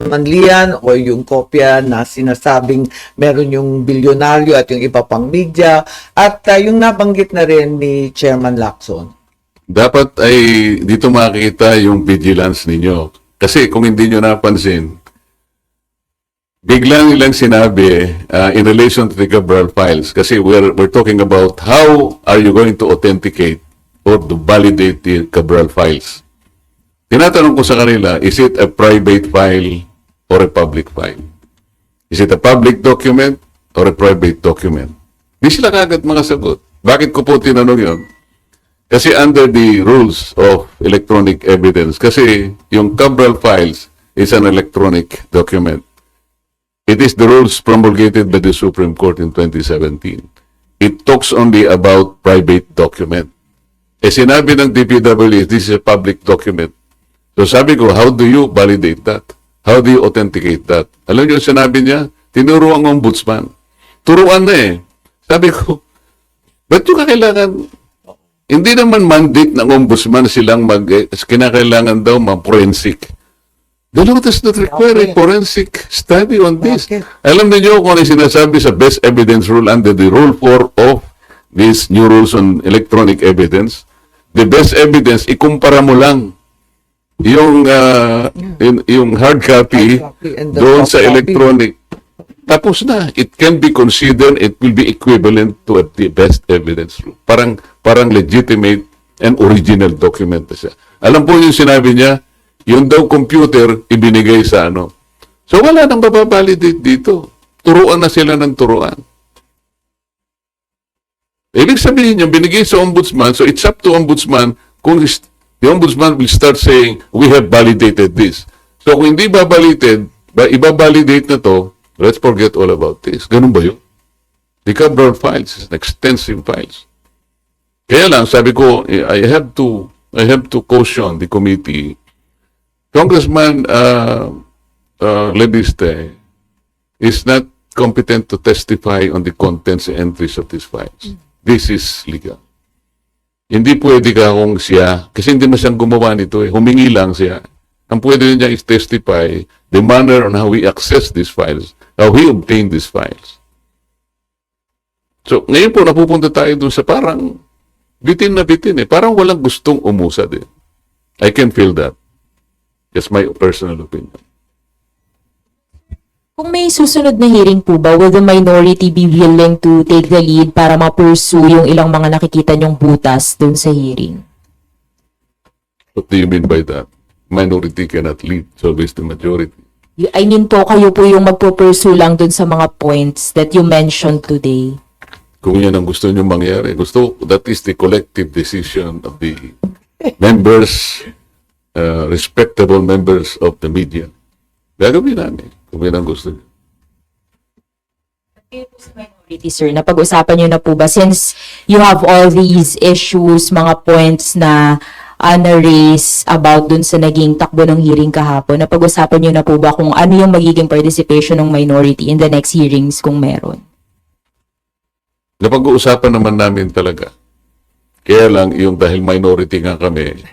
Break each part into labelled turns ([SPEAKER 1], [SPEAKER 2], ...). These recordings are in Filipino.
[SPEAKER 1] Chairman Lian o yung kopya na sinasabing meron yung bilyonaryo at yung iba pang media at yung nabanggit na rin ni Chairman Lacson?
[SPEAKER 2] Dapat ay dito makikita yung vigilance ninyo. Kasi kung hindi nyo napansin, biglang nilang sinabi in relation to the Cabral files, kasi we're talking about how are you going to authenticate or to validate the Cabral files. Tinatanong ko sa kanila, is it a private file or a public file? Is it a public document or a private document? Di sila kagad makasagot. Bakit ko po tinanong yun? Kasi under the rules of electronic evidence, kasi yung Cabral files is an electronic document. It is the rules promulgated by the Supreme Court in 2017. It talks only about private document. Sinabi ng DPWH, this is a public document. So sabi ko, how do you validate that? How do you authenticate that? Alam niyo, sinabi niya, tinuro ang ombudsman. Turuan na eh. Sabi ko, ba't yung kakailangan? Hindi naman mandate ng ombudsman silang kinakailangan daw ma-forensic. The law does not require a forensic study on this. Alam niyo kung ano sinasabi sa best evidence rule under the Rule 4 of these new rules on electronic evidence? The best evidence, ikumpara mo lang yung hard copy doon sa electronic. Tapos na. It can be considered, it will be equivalent to the best evidence rule. Parang legitimate and original document na siya. Alam po yung sinabi niya, yung daw computer, ibinigay sa ano. So, wala nang mababalidate dito. Turuan na sila ng turuan. Ibig sabihin yung binigay sa ombudsman, so it's up to ombudsman kung the ombudsman will start saying, we have validated this. So, kung hindi ibabalidate na to, let's forget all about this. Ganun ba yun? The Cabral files is an extensive files. Kaya lang, sabi ko, I have to caution the committee. Congressman Lebiste is not competent to testify on the contents and entries of these files. This is legal. Hindi pwede ka kung siya, kasi hindi man siyang gumawa nito eh, humingi lang siya. Ang pwede niya is testify the manner on how we access these files, how we obtain these files. So, ngayon po napupunta tayo dun sa parang bitin na bitin eh. Parang walang gustong umusad eh. I can feel that. Just my personal opinion.
[SPEAKER 3] Kung may susunod na hearing po ba, will the minority be willing to take the lead para ma-pursue yung ilang mga nakikita nyong butas dun sa hearing?
[SPEAKER 2] What do you mean by that? Minority cannot lead, so it's the majority.
[SPEAKER 3] I mean po, kayo po yung magpo-pursue lang dun sa mga points that you mentioned today.
[SPEAKER 2] Kung yan ang gusto nyo mangyari, that is the collective decision of the members, respectable members of the media. Gagawin namin kung yan ang gusto nyo.
[SPEAKER 3] Minority, sir, napag-usapan nyo na po ba, since you have all these issues, mga points na na-raise about dun sa naging takbo ng hearing kahapon, napag-usapan nyo na po ba kung ano yung magiging participation ng minority in the next hearings kung meron?
[SPEAKER 2] Napag-uusapan naman namin talaga. Kaya lang, yung dahil minority nga kami,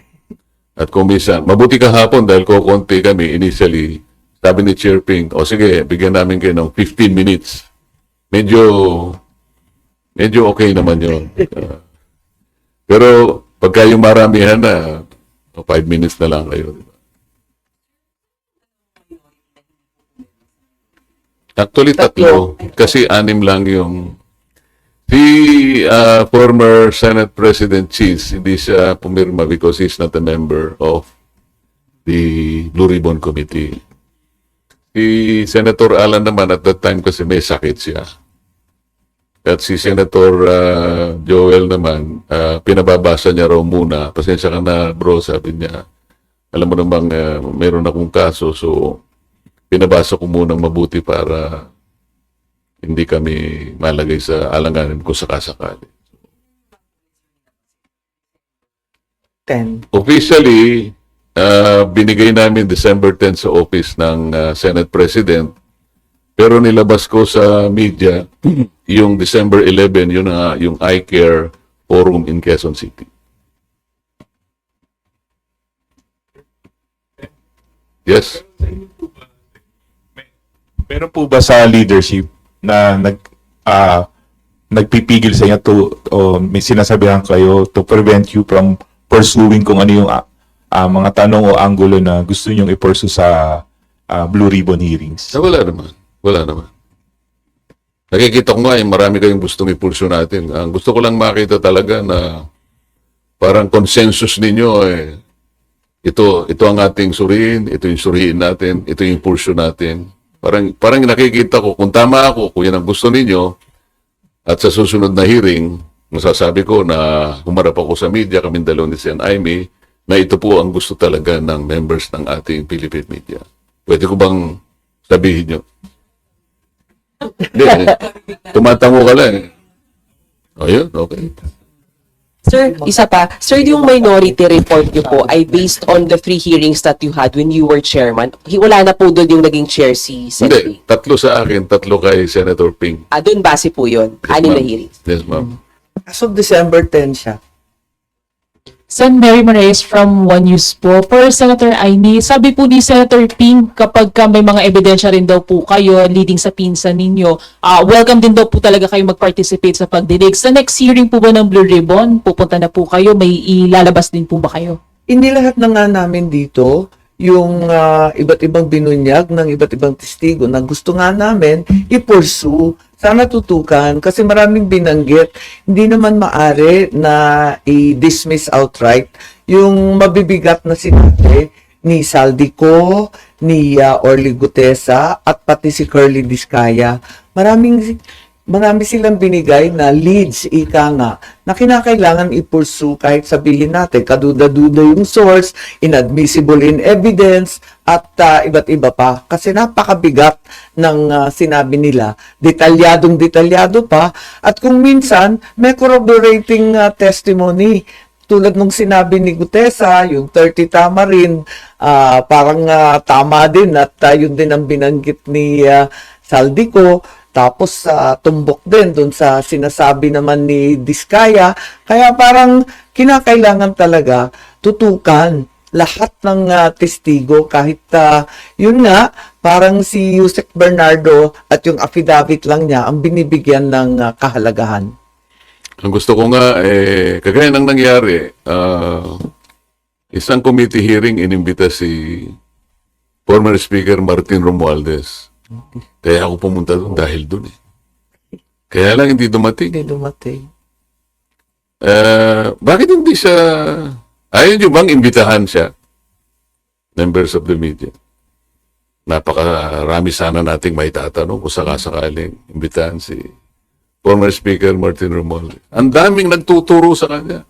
[SPEAKER 2] at kung minsan, mabuti kahapon dahil kukunti kami initially, sabi ni Chair Ping, o sige, bigyan namin kayo ng 15 minutes. Medyo okay naman yun. Pero pagka yung maramihan na, 5 minutes na lang kayo. Actually, tatlo. Kasi 6 lang yung si former Senate President Cheese, hindi siya pumirma because he's not a member of the Blue Ribbon Committee. Si Senator Alan naman at that time kasi may sakit siya. At si Senator Joel naman, pinababasa niya raw muna. Pasensya ka na bro, sabi niya. Alam mo namang meron akong kaso, so pinabasa ko munang mabuti para hindi kami malagay sa alanganin kung sakasakali.
[SPEAKER 1] 10.
[SPEAKER 2] Officially, binigay namin December 10 sa office ng Senate President. Pero nilabas ko sa media yung December 11, yun yung iCare Forum in Quezon City. Yes.
[SPEAKER 4] Meron po ba sa leadership na nagpipigil sa inyo o may sinasabihan kayo to prevent you from pursuing kung ano yung mga tanong o anggulo na gusto nyong i-pursue sa Blue Ribbon hearings?
[SPEAKER 2] Wala naman. Wala naman. Nakikita ko nga, marami kayong gustong ipulso natin. Ang gusto ko lang makita talaga na parang consensus ninyo ito ang ating suriin, ito yung suriin natin, ito yung pulso natin. Parang nakikita ko, kung tama ako, kung yan ang gusto ninyo, at sa susunod na hearing, masasabi ko na humarap ako sa media, kaming dalawa ni Sen. Aimee, na ito po ang gusto talaga ng members ng ating Philippine media. Pwede ko bang sabihin nyo? Hindi, tumatango ka lang. O yun, okay.
[SPEAKER 5] Sir, isa pa. Sir, yung minority report niyo po ay based on the 3 hearings that you had when you were chairman. Wala na po doon yung naging chair si
[SPEAKER 2] Hindi,
[SPEAKER 5] Sen.
[SPEAKER 2] 3 sa akin, 3 kay Senator Ping.
[SPEAKER 5] Doon base po yun.
[SPEAKER 2] Yes,
[SPEAKER 5] 6 na
[SPEAKER 2] ma'am.
[SPEAKER 5] hearings.
[SPEAKER 2] Yes, ma'am.
[SPEAKER 1] As of December 10 siya.
[SPEAKER 6] Sen. Mary Moraes from One News po. For Senator Aimee, sabi po ni Senator Ping, kapag may mga ebidensya rin daw po kayo leading sa pinsan ninyo, welcome din daw po talaga kayo mag-participate sa pagdinig. Sa next hearing po ba ng Blue Ribbon, pupunta na po kayo, may ilalabas din po ba kayo?
[SPEAKER 1] Hindi lahat na nga namin dito yung iba't ibang binunyag ng iba't ibang testigo na gusto nga namin i-pursue, sana tutukan kasi maraming binanggit. Hindi naman maari na i-dismiss outright yung mabibigat na sinabi ni Saldico, ni Orly Gutesa at pati si Curly Discaya. Marami silang binigay na leads, ika nga, na kinakailangan i-pursue kahit sabihin natin, kaduda-duda yung source, inadmissible in evidence, at iba't iba pa. Kasi napakabigat ng sinabi nila. Detalyadong-detalyado pa. At kung minsan, may corroborating testimony. Tulad nung sinabi ni Gutesa, yung 30 tama rin, parang tama din at yun din ang binanggit ni Saldico. Tapos tumbok din dun sa sinasabi naman ni Discaya. Kaya parang kinakailangan talaga tutukan lahat ng testigo kahit yun nga, parang si Yusek Bernardo at yung affidavit lang niya ang binibigyan ng kahalagahan.
[SPEAKER 2] Ang gusto ko nga, kagaya ng nangyari, isang committee hearing inimbita si former Speaker Martin Romualdez. Kaya ako pumunta doon dahil doon eh. Kaya lang hindi dumating.
[SPEAKER 1] Hindi dumating.
[SPEAKER 2] Bakit hindi siya, ayaw nyo bang imbitahan siya? Members of the media. Napakarami sana nating may tatanong kung sakasakaling imbitahan si former Speaker Martin Romualdez. Ang daming nagtuturo sa kanya.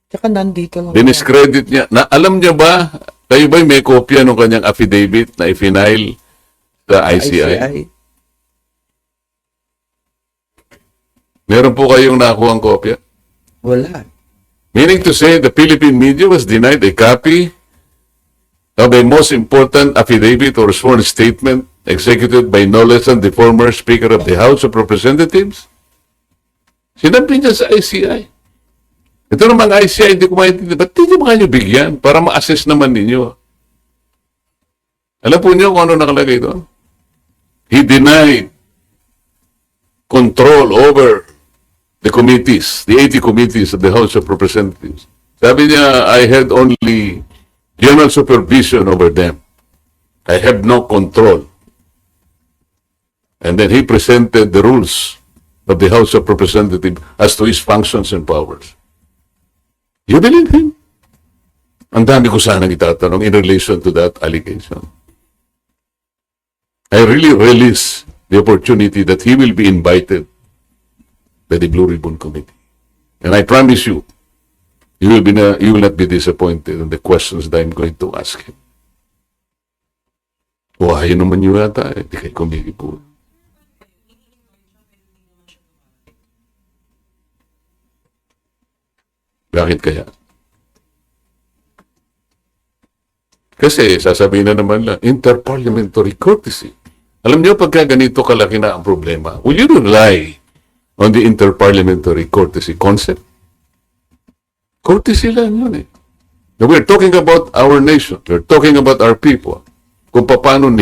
[SPEAKER 1] Tsaka nandito lang.
[SPEAKER 2] Diniscredit niya. Alam niya ba, kayo ba may kopya ng kanyang affidavit na i-file sa ICI? Meron po kayong nakuha ang kopya?
[SPEAKER 1] Wala.
[SPEAKER 2] Meaning to say, the Philippine media was denied a copy of a most important affidavit or sworn statement executed by no less than the former Speaker of the House of Representatives? Sinabi niya sa ICI. Ito namang ICI, hindi ko maintindihan. Ba't hindi mo kayo bigyan para ma-assess naman ninyo? Alam po niyo kung ano nakalagay doon? He denied control over the committees, the 80 committees of the House of Representatives. Sabi niya, I had only general supervision over them. I have no control. And then he presented the rules of the House of Representatives as to his functions and powers. You believe him? Ang dami ko sanang itatanong in relation to that allegation. I really relish the opportunity that he will be invited by the Blue Ribbon Committee. And I promise you, you will not be disappointed in the questions that I'm going to ask him. Ayaw naman nyo yata, di kayo kumikipo. Bakit kaya? Kasi sasabihin na naman lang, interparliamentary courtesy. Alam niyo, pagka ganito kalaki na ang problema, will you rely on the interparliamentary courtesy concept? Courtesy lang yun eh. Now, we're talking about our nation. We're talking about our people. Kung paano